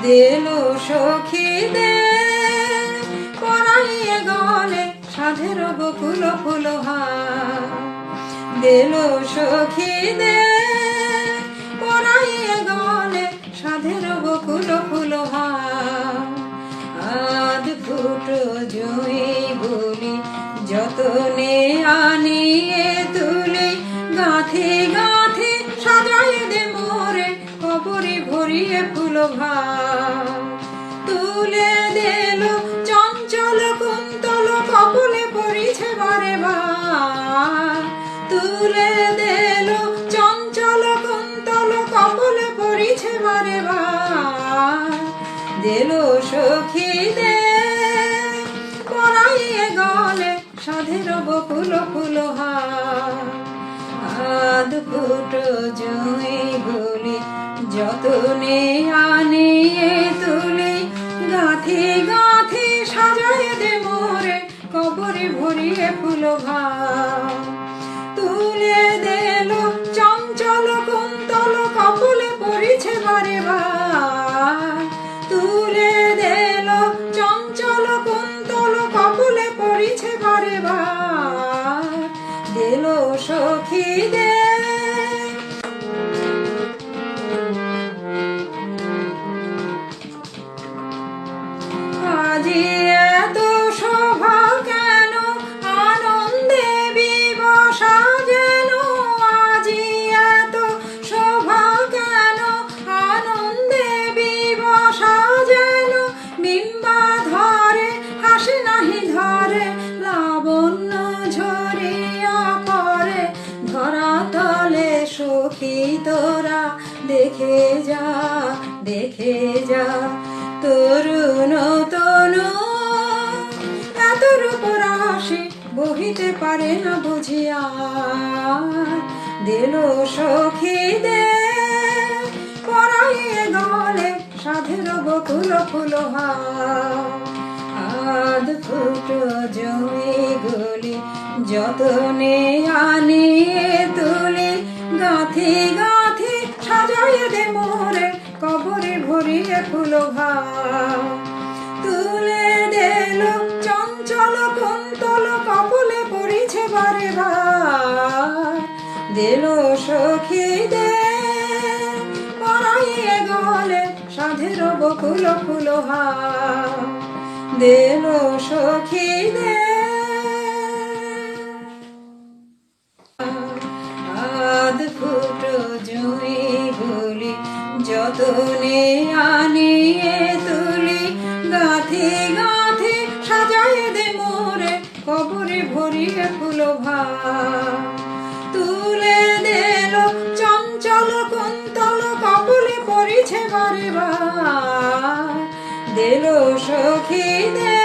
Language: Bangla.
দেলো সখী দে পরাইয়ে গলে সাধের বকুল ফুলহার। দেলো সখী দে পরাইয়ে গলে সাধের বকুল ফুলহার। আধ ফুটো জুঁই গুলি যতনে আনিয়ে তুলি গাঁথি গাঁথি সাজাই দে মোরে কবরে ভরিয়ে ফুলভার। তুলে দেলো চঞ্চল কুন্তল কপলে পড়িছে বারে বার। তুলে দেলো চঞ্চল কুন্তল কপলে পড়িছে বারে বার। দেলো সখী দে পরাইয়ে গলে সাধের বকুল ফুলহার। আধ ফুটো জুঁই গুলি যতনে আনিয়ে তুলি গাঁথি গাঁথি সাজাই দে মোরে কবরে ভরিয়ে ফুলভার। তুলে দেলো চঞ্চল কুন্তল কপলে পড়িছে বারে বার। তুলে দেলো চঞ্চল কুন্তল কপলে পড়িছে বারে বার। দেলো সখী দে আজি এত শোভা কেন আনন্দে বিবসা যেন। আজি এত শোভা কেন আনন্দে বিবসা যেন। বিম্বা ধরে হাসে নাহি ধরে লাবণ্য ঝরিয়া পড়ে ধরা তলে সখী তোরা দেখে যা দেখে যা। তরুণ তনু এত রূপ রাশি বহিতে পারে না বুঝিয়া। দেলো সখী দে পরাইয়ে গলে সাধের বকুল ফুলহার। আধ ফুটো জুঁই গুলি যতনে আনিয়ে তুলি গাঁথি গাঁথি সাজাই দে মোরে কবরে ভরিয়ে ফুলভার। তুলে দেলো চঞ্চল কুন্তল কপলে পড়িছে বারে বার। দেলো সখী দে পরাইয়ে গলে সাধের বকুল ফুলহার। দেলো সখী দে আধ ফুটো জুঁই গুলি যতনে আনিয়ে তুলি গাঁথি গাঁথি সাজাই দে মোরে কবরে ভরিয়ে ফুলভার। তুলে দেলো চঞ্চল কুন্তল কপলে পড়িছে বারে বার। দেলো সখী দে